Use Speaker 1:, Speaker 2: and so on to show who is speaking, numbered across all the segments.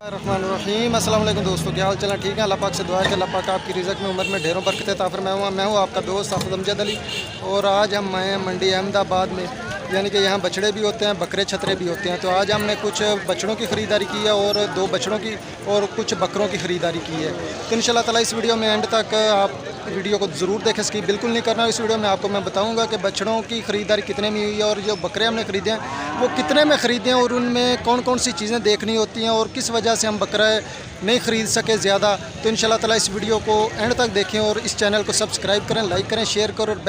Speaker 1: रहमानिर्रहीम। अस्सलाम वालेकुम दोस्तों, क्या हाल चल? ठीक है। अल्लाह पाक से दुआ है कि अल्लाह पाक आपकी रिज़्क़ में उम्र में ढेरों बरकत अता फरमाए। मैं हूँ आपका दोस्त हाफ़िज़ अमजद अली और आज हम आए हैं मंडी अहमदाबाद में। यानी कि यहाँ बछड़े भी होते हैं, बकरे छतरे भी होते हैं। तो आज हमने कुछ बछड़ों की ख़रीदारी की है और 2 बछड़ों की और कुछ बकरों की ख़रीदारी की है। तो इंशाल्लाह ताला इस वीडियो में एंड तक आप वीडियो को ज़रूर देखें, स्किप बिल्कुल नहीं करना। इस वीडियो में आपको मैं बताऊंगा कि बछड़ों की ख़रीदारी कितने में हुई है और जो बकरे हमने ख़रीदे हैं वो कितने में ख़रीदे हैं और उनमें कौन कौन सी चीज़ें देखनी होती हैं और किस वजह से हम बकरा नहीं ख़रीद सके ज़्यादा। तो इंशाल्लाह ताला इस वीडियो को एंड तक देखें और इस चैनल को सब्सक्राइब करें, लाइक करें, शेयर करें और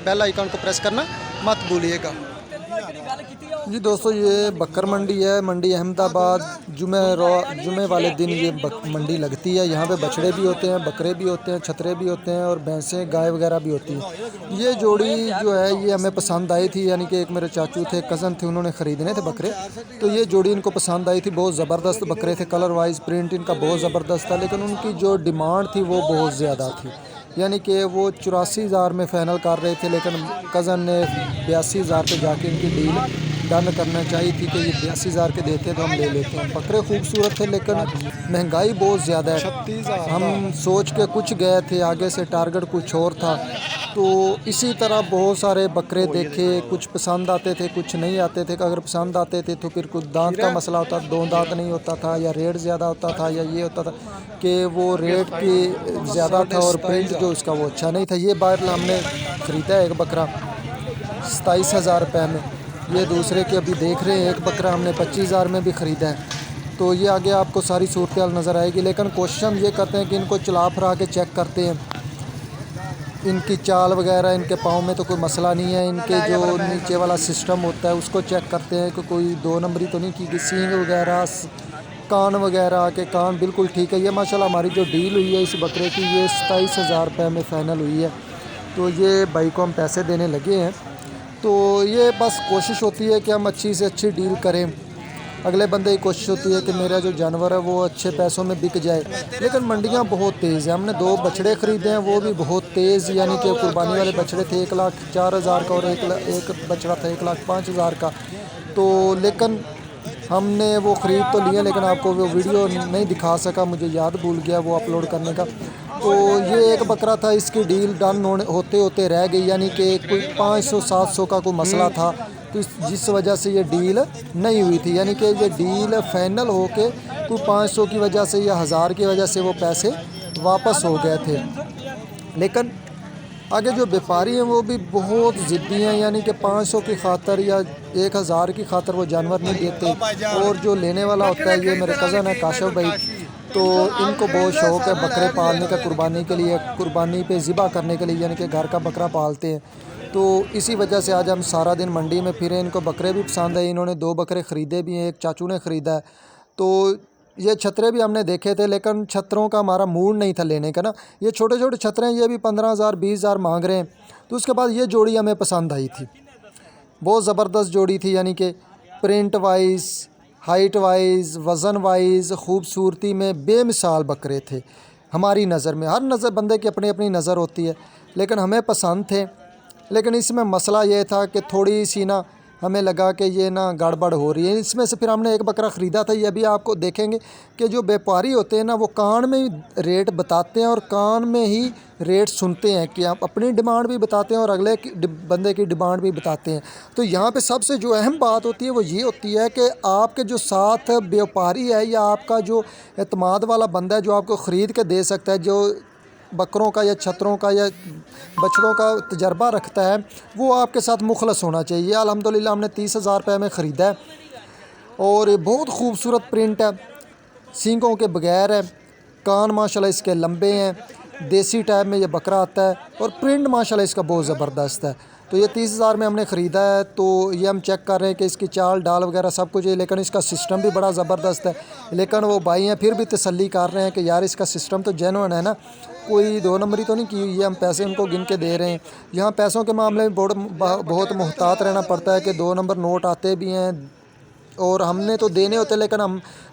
Speaker 1: बेल आइकन को प्रेस करना मत भूलिएगा। जी दोस्तों, ये बकर मंडी है, मंडी अहमदाबाद। जुमे वाले दिन ये मंडी लगती है। यहाँ पे बछड़े भी होते हैं, बकरे भी होते हैं, छतरे भी होते हैं और भैंसें गाय वगैरह भी होती हैं। ये जोड़ी जो है ये हमें पसंद आई थी, यानी कि एक मेरे चाचू थे, कज़न थे, उन्होंने ख़रीदने थे बकरे। तो ये जोड़ी इनको पसंद आई थी। बहुत ज़बरदस्त बकरे थे, कलर वाइज प्रिंट इनका बहुत ज़बरदस्त था, लेकिन उनकी जो डिमांड थी वो बहुत ज़्यादा थी। यानी कि वो 84,000 में फ़ाइनल कर रहे थे, लेकिन कज़न ने 82,000 पे जाके इनकी डील डन करना चाहिए थी कि ये 82,000 के देते तो हम ले लेते हैं। बकरे खूबसूरत थे लेकिन महंगाई बहुत ज़्यादा है। हम सोच के कुछ गए थे, आगे से टारगेट कुछ और था। तो इसी तरह बहुत सारे बकरे देखे, कुछ पसंद आते थे, कुछ नहीं आते थे। अगर पसंद आते थे तो फिर कुछ दांत का मसला होता, 2 दांत नहीं होता था, या रेट ज़्यादा होता था, या ये होता था कि वो रेट की ज़्यादा था और प्रिंट जो उसका वो अच्छा नहीं था। ये बार हमने ख़रीदा है एक बकरा 27,000 रुपये में। ये दूसरे के अभी देख रहे हैं, एक बकरा हमने 25,000 में भी ख़रीदा है। तो ये आगे आपको सारी सूरत हाल नज़र आएगी, लेकिन कोशिश हम ये करते हैं कि इनको चला फिरा के चेक करते हैं, इनकी चाल वगैरह, इनके पाँव में तो कोई मसला नहीं है। इनके जो नीचे वाला सिस्टम होता है उसको चेक करते हैं कि कोई 2 नंबरी तो नहीं की, सींग वगैरह, कान वगैरह के कान बिल्कुल ठीक है। ये माशाल्लाह हमारी जो डील हुई है इस बकरे की, ये 27,000 रुपये में फ़ाइनल हुई है। तो ये भाई को हम पैसे देने लगे हैं। तो ये बस कोशिश होती है कि हम अच्छी से अच्छी डील करें। अगले बंदे की कोशिश होती है कि मेरा जो जानवर है वो अच्छे पैसों में बिक जाए, लेकिन मंडियां बहुत तेज़ हैं। हमने 2 बछड़े ख़रीदे हैं, वो भी बहुत तेज़, यानी कि कुर्बानी वाले बछड़े थे 1,04,000 का और एक बछड़ा था 1,05,000 का। तो लेकिन हमने वो ख़रीद तो लिया, लेकिन आपको वो वीडियो नहीं दिखा सका, मुझे याद भूल गया वो अपलोड करने का। तो ये एक बकरा था, इसकी डील डन होते होते रह गई, यानी कि कोई 500-700 का कोई मसला था, तो जिस वजह से ये डील नहीं हुई थी। यानी कि ये डील फ़ाइनल हो के कोई 500 की वजह से या 1000 की वजह से वो पैसे वापस हो गए थे। लेकिन आगे जो व्यापारी हैं वो भी बहुत ज़िद्दी हैं, यानी कि 500 की खातर या 1000 की खातर वो जानवर नहीं देते। और जो लेने वाला होता है, ये मेरे कज़न है काशिफ भाई, तो इनको बहुत शौक़ है बकरे पालने का, कुर्बानी के लिए, कुर्बानी पे ज़िबा करने के लिए, यानी कि घर का बकरा पालते हैं। तो इसी वजह से आज हम सारा दिन मंडी में फिरे। इनको बकरे भी पसंद है, इन्होंने 2 बकरे ख़रीदे भी हैं, एक चाचू ने ख़रीदा है। तो ये छतरे भी हमने देखे थे, लेकिन छतरों का हमारा मूड नहीं था लेने का ना। ये छोटे छोटे छतरे हैं, ये भी 15,000 20,000 मांग रहे हैं। तो उसके बाद ये जोड़ी हमें पसंद आई थी, बहुत ज़बरदस्त जोड़ी थी, यानी कि प्रिंट वाइज, हाइट वाइज, वज़न वाइज, ख़ूबसूरती में बेमिसाल बकरे थे हमारी नज़र में। हर नज़र बंदे की अपनी अपनी नज़र होती है, लेकिन हमें पसंद थे। लेकिन इसमें मसला ये था कि थोड़ी सी ना हमें लगा कि ये ना गड़बड़ हो रही है इसमें से। फिर हमने एक बकरा ख़रीदा था, ये भी आपको देखेंगे कि जो व्यापारी होते हैं ना वो कान में ही रेट बताते हैं और कान में ही रेट सुनते हैं, कि आप अपनी डिमांड भी बताते हैं और अगले बंदे की डिमांड भी बताते हैं। तो यहाँ पे सबसे जो अहम बात होती है वो ये होती है कि आपके जो साथ व्यापारी है या आपका जो एतमाद वाला बंदा है, जो आपको ख़रीद के दे सकता है, जो बकरों का या छतरों का या बछड़ों का तजर्बा रखता है, वो आपके साथ मुखलस होना चाहिए। अल्हम्दुलिल्लाह हमने 30,000 रुपये में ख़रीदा है और बहुत खूबसूरत प्रिंट है, सींगों के बगैर है, कान माशाल्लाह इसके लंबे हैं, देसी टाइप में ये बकरा आता है और प्रिंट माशाल्लाह इसका बहुत ज़बरदस्त है। तो ये 30,000 में हमने ख़रीदा है। तो ये हम चेक कर रहे हैं कि इसकी चाल डाल वगैरह सब कुछ है, लेकिन इसका सिस्टम भी बड़ा ज़बरदस्त है। लेकिन वो भाई हैं फिर भी तसल्ली कर रहे हैं कि यार इसका सिस्टम तो जेन्युइन है ना, कोई 2 नंबरी तो नहीं की हुई है, हम पैसे उनको गिन के दे रहे हैं। यहाँ पैसों के मामले में बहुत मोहतात रहना पड़ता है कि 2 नंबर नोट आते भी हैं, और हमने तो देने होते हैं, लेकिन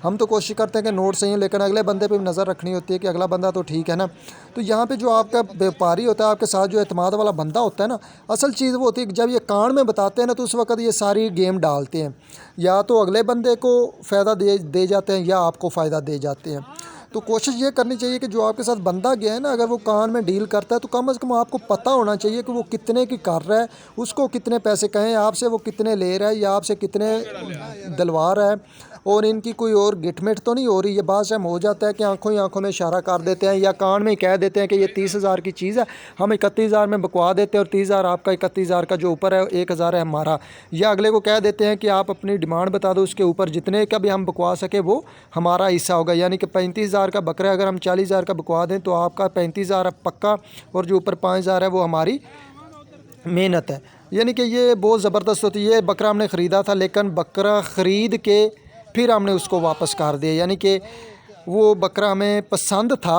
Speaker 1: हम तो कोशिश करते हैं कि नोट सही हो, लेकिन अगले बंदे पे भी नज़र रखनी होती है कि अगला बंदा तो ठीक है ना। तो यहाँ पे जो आपका व्यापारी होता है, आपके साथ जो एतमाद वाला बंदा होता है ना, असल चीज़ वो होती है कि जब ये कान में बताते हैं ना, तो उस वक्त ये सारी गेम डालते हैं, या तो अगले बंदे को फ़ायदा दे जाते हैं या आपको फ़ायदा दे जाते हैं। तो कोशिश ये करनी चाहिए कि जो आपके साथ बंदा गया है ना, अगर वो कान में डील करता है तो कम से कम आपको पता होना चाहिए कि वो कितने की कर रहा है, उसको कितने पैसे कहें, आपसे वो कितने ले रहा है या आपसे कितने दिलवा रहा है, और इनकी कोई और गिटमिट तो नहीं हो रही। ये बात टाइम हो जाता है कि आंखों ही आंखों में इशारा कर देते हैं या कान में ही कह देते हैं कि ये 30,000 की चीज़ है, हम 31,000 में बकवा देते हैं और 30,000 आपका, 31,000 का जो ऊपर है 1,000 है हमारा। या अगले को कह देते हैं कि आप अपनी डिमांड बता दो, उसके ऊपर जितने का भी हम बकवा सके वो हमारा हिस्सा होगा। यानी कि 35,000 का बकरा अगर हम 40,000 का बकवा दें तो आपका 35,000 पक्का, और जो ऊपर 5,000 है वो हमारी मेहनत है। यानी कि ये बहुत ज़बरदस्त होती है। ये बकरा हमने ख़रीदा था, लेकिन बकरा ख़रीद के फिर हमने उसको वापस कर दिया। यानी कि वो बकरा हमें पसंद था,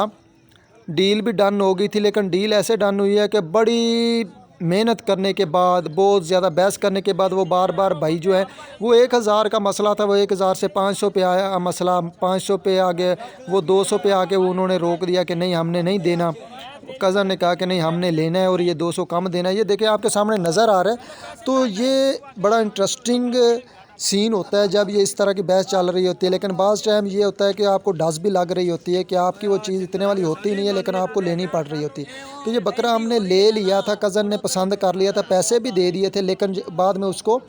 Speaker 1: डील भी डन हो गई थी, लेकिन डील ऐसे डन हुई है कि बड़ी मेहनत करने के बाद, बहुत ज़्यादा बहस करने के बाद, वो बार बार भाई जो है, वो 1,000 का मसला था, वो 1,000 से 500 पे आया मसला, 500 पे आ गया, वो 200 पे आके वो उन्होंने रोक दिया कि नहीं हमने नहीं देना। कज़न ने कहा कि नहीं हमने लेना है और ये 200 कम देना है। ये देखिए आपके सामने नज़र आ रहा है। तो ये बड़ा इंटरेस्टिंग सीन होता है जब ये इस तरह की बहस चल रही होती है। लेकिन बाज़ टाइम ये होता है कि आपको डस भी लग रही होती है कि आपकी वो चीज़ इतने वाली होती नहीं है, लेकिन आपको लेनी पड़ रही होती है। तो ये बकरा हमने ले लिया था, कज़न ने पसंद कर लिया था, पैसे भी दे दिए थे, लेकिन बाद में उसको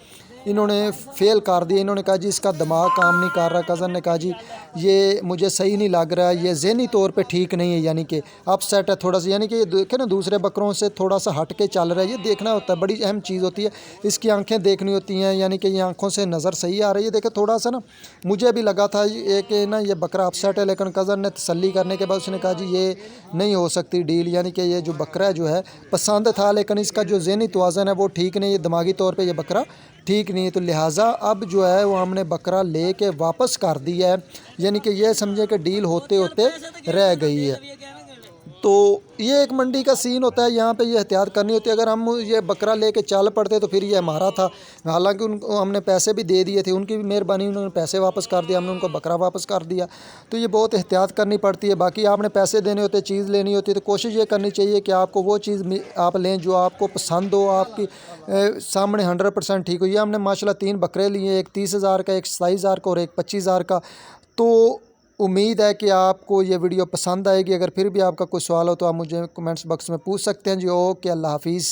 Speaker 1: इन्होंने फ़ेल कर दिया। इन्होंने कहा जी इसका दिमाग काम नहीं कर रहा। कज़न ने कहा जी ये मुझे सही नहीं लग रहा है, ये ज़हनी तौर पे ठीक नहीं है, यानी कि अपसेट है थोड़ा सा। यानी कि ये देखे ना दूसरे बकरों से थोड़ा सा हट के चल रहा है, ये देखना होता है, बड़ी अहम चीज़ होती है। इसकी आंखें देखनी होती हैं, यानी कि ये आंखों से नज़र सही आ रही है। देखे थोड़ा सा ना मुझे भी लगा था ये कि ना ये बकरा अपसेट है, लेकिन कज़न ने तसल्ली करने के बाद उसने कहा जी ये नहीं हो सकती डील। यानी कि ये जो बकरा जो है पसंद था, लेकिन इसका जो ज़हनी तवाज़न है वो ठीक नहीं है, दिमागी तौर पर यह बकरा ठीक नहीं है। तो लिहाजा अब जो है वो हमने बकरा ले के वापस कर दिया है। यानी कि ये समझे कि डील होते होते रह गई है। तो ये एक मंडी का सीन होता है, यहाँ पे ये एहतियात करनी होती है। अगर हम ये बकरा लेके चल पड़ते तो फिर ये हमारा था। हालांकि उनको हमने पैसे भी दे दिए थे, उनकी भी मेहरबानी, उन्होंने पैसे वापस कर दिया, हमने उनको बकरा वापस कर दिया। तो ये बहुत एहतियात करनी पड़ती है। बाकी आपने पैसे देने होते, चीज़ लेनी होती है, तो कोशिश ये करनी चाहिए कि आपको वो चीज़ आप लें जो आपको पसंद हो, आपकी सामने 100% ठीक हो। ये हमने माशाल्लाह 3 बकरे लिए, एक 30,000 का, एक 27,000 का और एक 25,000 का। तो उम्मीद है कि आपको ये वीडियो पसंद आएगी। अगर फिर भी आपका कोई सवाल हो तो आप मुझे कमेंट्स बॉक्स में पूछ सकते हैं जी। ओके, अल्लाह हाफिज़।